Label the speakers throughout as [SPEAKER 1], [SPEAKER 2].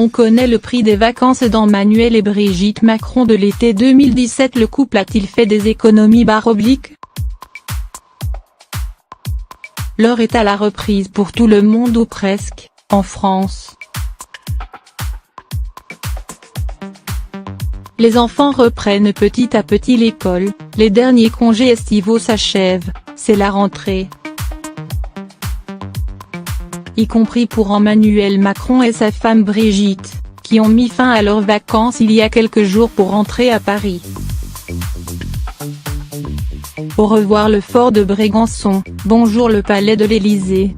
[SPEAKER 1] On connaît le prix des vacances d'Emmanuel et Brigitte Macron de l'été 2017. Le couple a-t-il fait des économies ? L'heure est à la reprise pour tout le monde ou presque, en France. Les enfants reprennent petit à petit l'école, les derniers congés estivaux s'achèvent, c'est la rentrée. Y compris pour Emmanuel Macron et sa femme Brigitte, qui ont mis fin à leurs vacances il y a quelques jours pour rentrer à Paris. Au revoir le fort de Brégançon, bonjour le palais de l'Élysée.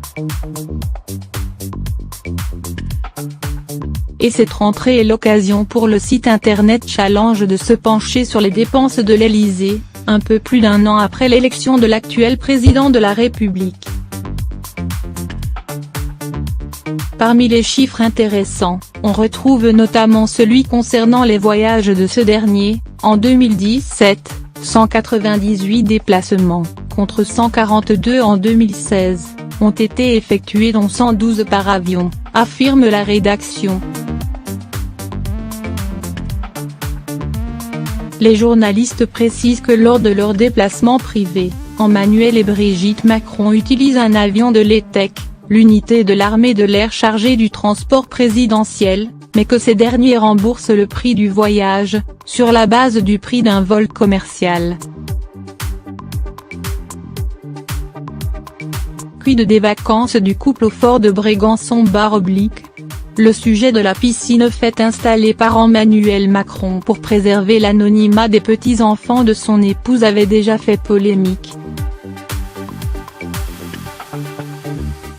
[SPEAKER 1] Et cette rentrée est l'occasion pour le site internet Challenge de se pencher sur les dépenses de l'Élysée, un peu plus d'un an après l'élection de l'actuel président de la République. Parmi les chiffres intéressants, on retrouve notamment celui concernant les voyages de ce dernier. En 2017, 198 déplacements, contre 142 en 2016, ont été effectués dont 112 par avion, affirme la rédaction. Les journalistes précisent que lors de leurs déplacements privés, Emmanuel et Brigitte Macron utilisent un avion de l'ETEC, l'unité de l'armée de l'air chargée du transport présidentiel, mais que ces derniers remboursent le prix du voyage, sur la base du prix d'un vol commercial. Quid des vacances du couple au fort de Brégançon ? Le sujet de la piscine faite installée par Emmanuel Macron pour préserver l'anonymat des petits-enfants de son épouse avait déjà fait polémique.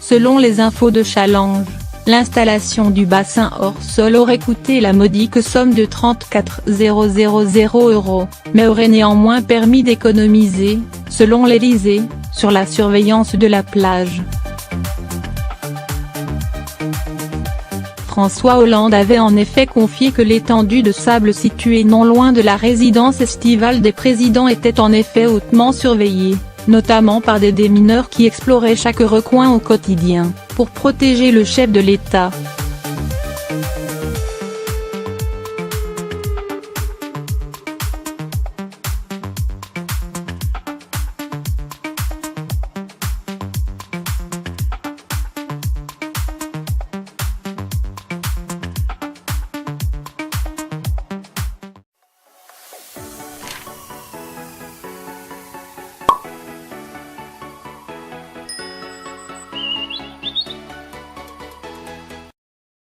[SPEAKER 1] Selon les infos de Challenge, l'installation du bassin hors sol aurait coûté la modique somme de 34 000 €, mais aurait néanmoins permis d'économiser, selon l'Élysée, sur la surveillance de la plage. François Hollande avait en effet confié que l'étendue de sable située non loin de la résidence estivale des présidents était en effet hautement surveillée, notamment par des démineurs qui exploraient chaque recoin au quotidien, pour protéger le chef de l'État.